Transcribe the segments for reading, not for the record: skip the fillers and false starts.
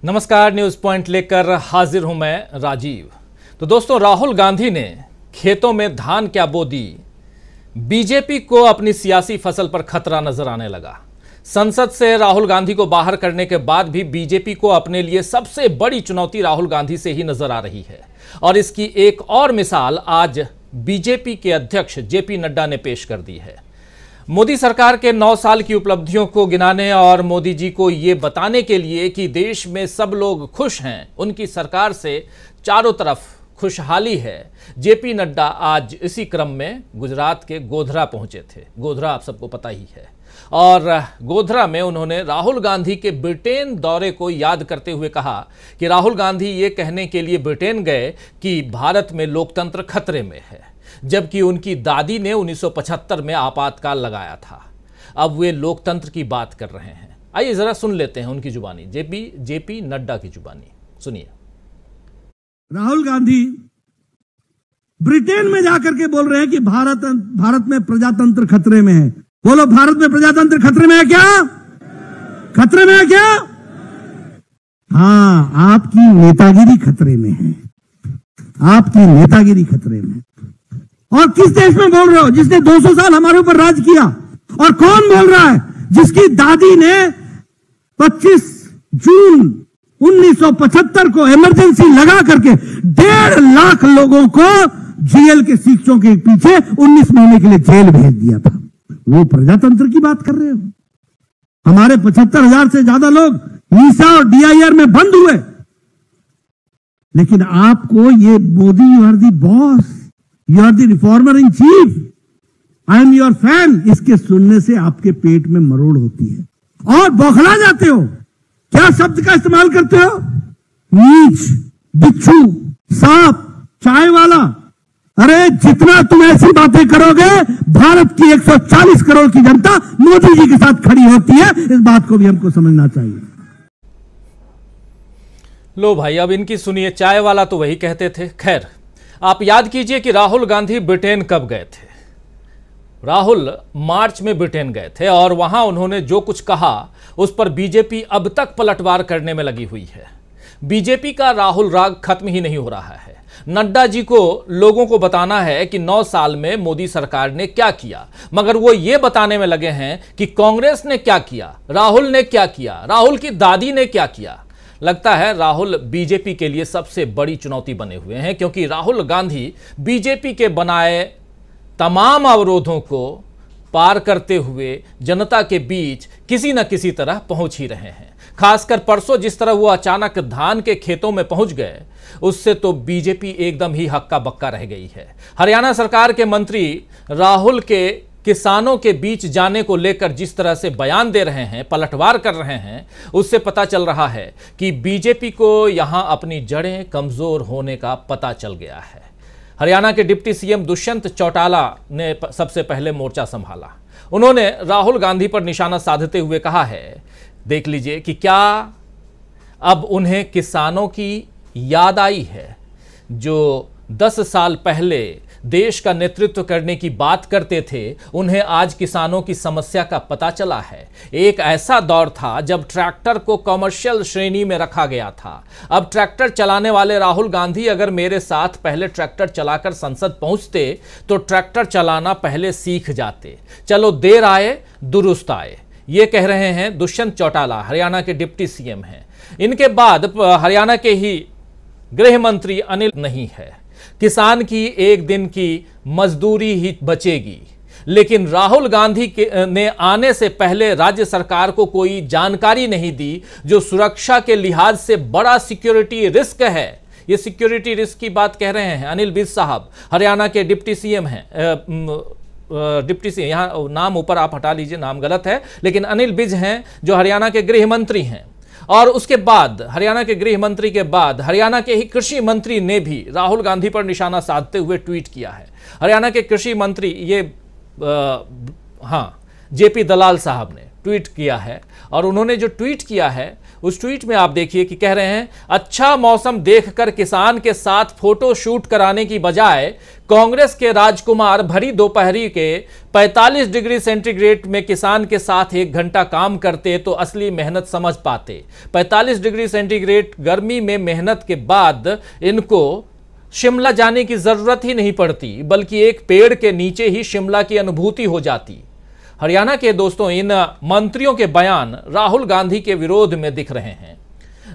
नमस्कार, news point लेकर हाजिर हूं मैं राजीव। तो दोस्तों, राहुल गांधी ने खेतों में धान क्या बो दी, बीजेपी को अपनी सियासी फसल पर खतरा नजर आने लगा। संसद से राहुल गांधी को बाहर करने के बाद भी बीजेपी को अपने लिए सबसे बड़ी चुनौती राहुल गांधी से ही नजर आ रही है। और इसकी एक और मिसाल आज बीजेपी के अध्यक्ष जेपी नड्डा ने पेश कर दी है। मोदी सरकार के 9 साल की उपलब्धियों को गिनाने और मोदी जी को ये बताने के लिए कि देश में सब लोग खुश हैं, उनकी सरकार से चारों तरफ खुशहाली है, जेपी नड्डा आज इसी क्रम में गुजरात के गोधरा पहुंचे थे। गोधरा आप सबको पता ही है। और गोधरा में उन्होंने राहुल गांधी के ब्रिटेन दौरे को याद करते हुए कहा कि राहुल गांधी ये कहने के लिए ब्रिटेन गए कि भारत में लोकतंत्र खतरे में है, जबकि उनकी दादी ने 1975 में आपातकाल लगाया था। अब वे लोकतंत्र की बात कर रहे हैं। आइए जरा सुन लेते हैं उनकी जुबानी, जेपी नड्डा की जुबानी सुनिए। राहुल गांधी ब्रिटेन में जाकर के बोल रहे हैं कि भारत में प्रजातंत्र खतरे में है। बोलो, भारत में प्रजातंत्र खतरे में है क्या? खतरे में है क्या? हाँ, आपकी नेतागिरी खतरे में है। आपकी नेतागिरी खतरे में। और किस देश में बोल रहे हो जिसने 200 साल हमारे ऊपर राज किया? और कौन बोल रहा है जिसकी दादी ने 25 जून 1975 को इमरजेंसी लगा करके 1.5 लाख लोगों को जेल के शिक्षों के पीछे 19 महीने के लिए जेल भेज दिया था? वो प्रजातंत्र की बात कर रहे हो? हमारे 75,000 से ज्यादा लोग ईसा और DIR में बंद हुए, लेकिन आपको ये Modi, you are the boss, you are the reformer in chief, I am your fan, इसके सुनने से आपके पेट में मरोड़ होती है और बौखला जाते हो। क्या शब्द का इस्तेमाल करते हो? नीच, बिच्छू, सांप, चाय वाला। अरे जितना तुम ऐसी बातें करोगे, भारत की 140 करोड़ की जनता मोदी जी के साथ खड़ी होती है। इस बात को भी हमको समझना चाहिए। लो भाई, अब इनकी सुनिए। चाय वाला तो वही कहते थे। खैर, आप याद कीजिए कि राहुल गांधी ब्रिटेन कब गए थे। राहुल मार्च में ब्रिटेन गए थे और वहां उन्होंने जो कुछ कहा उस पर बीजेपी अब तक पलटवार करने में लगी हुई है। बीजेपी का राहुल राग खत्म ही नहीं हो रहा है। नड्डा जी को लोगों को बताना है कि 9 साल में मोदी सरकार ने क्या किया, मगर वो ये बताने में लगे हैं कि कांग्रेस ने क्या किया, राहुल ने क्या किया, राहुल की दादी ने क्या किया। लगता है राहुल बीजेपी के लिए सबसे बड़ी चुनौती बने हुए हैं, क्योंकि राहुल गांधी बीजेपी के बनाए तमाम अवरोधों को पार करते हुए जनता के बीच किसी न किसी तरह पहुंच ही रहे हैं। खासकर परसों जिस तरह वो अचानक धान के खेतों में पहुंच गए, उससे तो बीजेपी एकदम ही हक्का बक्का रह गई है। हरियाणा सरकार के मंत्री राहुल के किसानों के बीच जाने को लेकर जिस तरह से बयान दे रहे हैं, पलटवार कर रहे हैं, उससे पता चल रहा है कि बीजेपी को यहां अपनी जड़ें कमजोर होने का पता चल गया है। हरियाणा के डिप्टी सीएम दुष्यंत चौटाला ने सबसे पहले मोर्चा संभाला। उन्होंने राहुल गांधी पर निशाना साधते हुए कहा है, देख लीजिए कि क्या अब उन्हें किसानों की याद आई है जो 10 साल पहले देश का नेतृत्व करने की बात करते थे। उन्हें आज किसानों की समस्या का पता चला है। एक ऐसा दौर था जब ट्रैक्टर को कमर्शियल श्रेणी में रखा गया था। अब ट्रैक्टर चलाने वाले राहुल गांधी अगर मेरे साथ पहले ट्रैक्टर चलाकर संसद पहुंचते तो ट्रैक्टर चलाना पहले सीख जाते। चलो देर आए दुरुस्त आए, ये कह रहे हैं दुष्यंत चौटाला, हरियाणा के डिप्टी सीएम हैं। इनके बाद हरियाणा के ही गृह मंत्री अनिल नहीं है। किसान की एक दिन की मजदूरी ही बचेगी, लेकिन राहुल गांधी ने आने से पहले राज्य सरकार को कोई जानकारी नहीं दी जो सुरक्षा के लिहाज से बड़ा सिक्योरिटी रिस्क है। ये सिक्योरिटी रिस्क की बात कह रहे हैं अनिल विज साहब, हरियाणा के डिप्टी सीएम हैं। डिप्टी सीएम, यहां नाम ऊपर आप हटा लीजिए, नाम गलत है, लेकिन अनिल विज हैं जो हरियाणा के गृह मंत्री हैं। और उसके बाद हरियाणा के गृह मंत्री के बाद हरियाणा के ही कृषि मंत्री ने भी राहुल गांधी पर निशाना साधते हुए ट्वीट किया है। हरियाणा के कृषि मंत्री जेपी दलाल साहब ने ट्वीट किया है और उन्होंने जो ट्वीट किया है उस ट्वीट में आप देखिए कि कह रहे हैं, अच्छा मौसम देखकर किसान के साथ फोटो शूट कराने की बजाय कांग्रेस के राजकुमार भरी दोपहरी के 45 डिग्री सेंटीग्रेड में किसान के साथ 1 घंटा काम करते तो असली मेहनत समझ पाते। 45 डिग्री सेंटीग्रेड गर्मी में मेहनत के बाद इनको शिमला जाने की जरूरत ही नहीं पड़ती, बल्कि एक पेड़ के नीचे ही शिमला की अनुभूति हो जाती। हरियाणा के दोस्तों इन मंत्रियों के बयान राहुल गांधी के विरोध में दिख रहे हैं,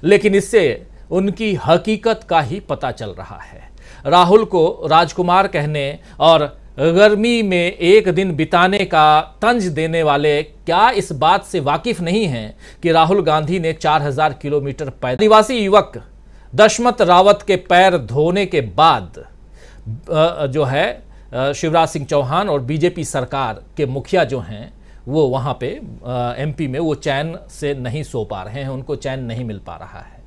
लेकिन इससे उनकी हकीकत का ही पता चल रहा है। राहुल को राजकुमार कहने और गर्मी में एक दिन बिताने का तंज देने वाले क्या इस बात से वाकिफ नहीं हैं कि राहुल गांधी ने 4000 किलोमीटर पैदल निवासी युवक दशमत रावत के पैर धोने के बाद जो है शिवराज सिंह चौहान और बीजेपी सरकार के मुखिया जो हैं वो वहाँ पे एमपी में वो चैन से नहीं सो पा रहे हैं, उनको चैन नहीं मिल पा रहा है।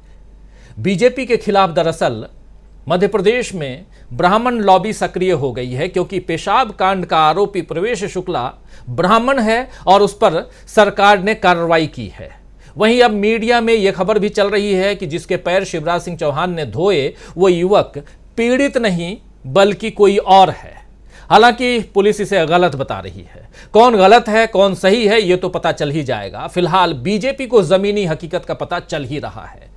बीजेपी के खिलाफ दरअसल मध्य प्रदेश में ब्राह्मण लॉबी सक्रिय हो गई है, क्योंकि पेशाब कांड का आरोपी प्रवेश शुक्ला ब्राह्मण है और उस पर सरकार ने कार्रवाई की है। वहीं अब मीडिया में यह खबर भी चल रही है कि जिसके पैर शिवराज सिंह चौहान ने धोए वो युवक पीड़ित नहीं बल्कि कोई और है। हालांकि पुलिस इसे गलत बता रही है। कौन गलत है कौन सही है ये तो पता चल ही जाएगा। फिलहाल बीजेपी को जमीनी हकीकत का पता चल ही रहा है।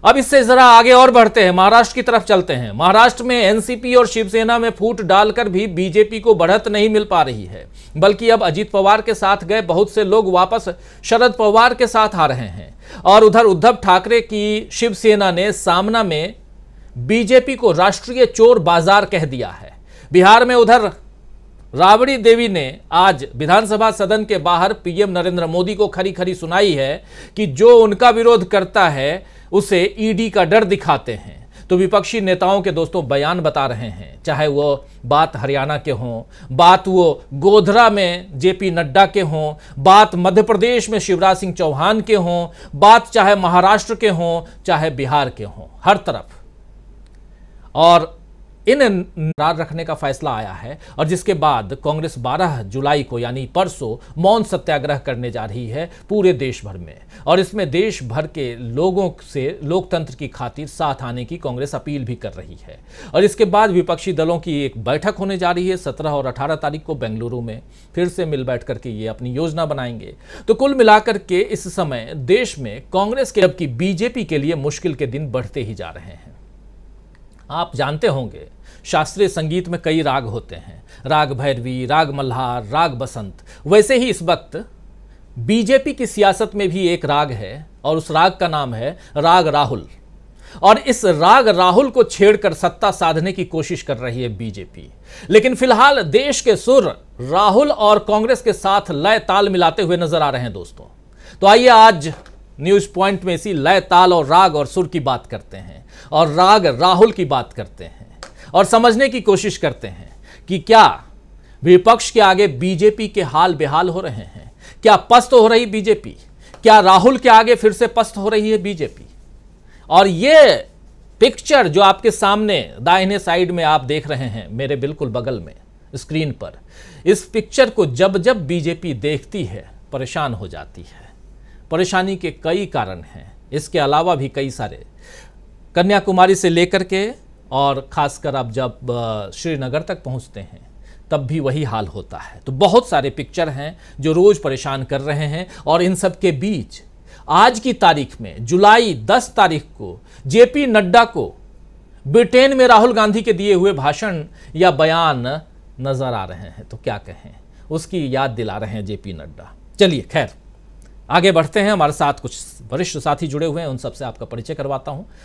अब इससे जरा आगे और बढ़ते हैं, महाराष्ट्र की तरफ चलते हैं। महाराष्ट्र में एनसीपी और शिवसेना में फूट डालकर भी बीजेपी को बढ़त नहीं मिल पा रही है, बल्कि अब अजित पवार के साथ गए बहुत से लोग वापस शरद पवार के साथ आ रहे हैं। और उधर उद्धव ठाकरे की शिवसेना ने सामना में बीजेपी को राष्ट्रीय चोर बाजार कह दिया है। बिहार में उधर राबड़ी देवी ने आज विधानसभा सदन के बाहर पीएम नरेंद्र मोदी को खरी खरी सुनाई है कि जो उनका विरोध करता है उसे ईडी का डर दिखाते हैं। तो विपक्षी नेताओं के दोस्तों बयान बता रहे हैं, चाहे वो बात हरियाणा के हों, बात वो गोधरा में जेपी नड्डा के हों, बात मध्य प्रदेश में शिवराज सिंह चौहान के हों, बात चाहे महाराष्ट्र के हों, चाहे बिहार के हों, हर तरफ और इन नाराज रखने का फैसला आया है। और जिसके बाद कांग्रेस 12 जुलाई को यानी परसों मौन सत्याग्रह करने जा रही है पूरे देश भर में, और इसमें देश भर के लोगों से लोकतंत्र की खातिर साथ आने की कांग्रेस अपील भी कर रही है। और इसके बाद विपक्षी दलों की एक बैठक होने जा रही है 17 और 18 तारीख को बेंगलुरु में। फिर से मिल बैठ करके ये अपनी योजना बनाएंगे। तो कुल मिलाकर के इस समय देश में कांग्रेस के जबकि बीजेपी के लिए मुश्किल के दिन बढ़ते ही जा रहे हैं। आप जानते होंगे शास्त्रीय संगीत में कई राग होते हैं, राग भैरवी, राग मल्हार, राग बसंत। वैसे ही इस वक्त बीजेपी की सियासत में भी एक राग है और उस राग का नाम है राग राहुल। और इस राग राहुल को छेड़कर सत्ता साधने की कोशिश कर रही है बीजेपी। लेकिन फिलहाल देश के सुर राहुल और कांग्रेस के साथ लय ताल मिलाते हुए नजर आ रहे हैं दोस्तों। तो आइए आज न्यूज पॉइंट में इसी लय ताल और राग और सुर की बात करते हैं और राग राहुल की बात करते हैं और समझने की कोशिश करते हैं कि क्या विपक्ष के आगे बीजेपी के हाल बेहाल हो रहे हैं। क्या पस्त हो रही बीजेपी, क्या राहुल के आगे फिर से पस्त हो रही है बीजेपी। और ये पिक्चर जो आपके सामने दाहिने साइड में आप देख रहे हैं मेरे बिल्कुल बगल में स्क्रीन पर, इस पिक्चर को जब जब बीजेपी देखती है परेशान हो जाती है। परेशानी के कई कारण हैं, इसके अलावा भी कई सारे, कन्याकुमारी से लेकर के और खासकर आप जब श्रीनगर तक पहुंचते हैं तब भी वही हाल होता है। तो बहुत सारे पिक्चर हैं जो रोज परेशान कर रहे हैं। और इन सब के बीच आज की तारीख में जुलाई 10 तारीख को जेपी नड्डा को ब्रिटेन में राहुल गांधी के दिए हुए भाषण या बयान नजर आ रहे हैं। तो क्या कहें, उसकी याद दिला रहे हैं जेपी नड्डा। चलिए खैर आगे बढ़ते हैं, हमारे साथ कुछ वरिष्ठ साथी जुड़े हुए हैं, उन सबसे आपका परिचय करवाता हूं।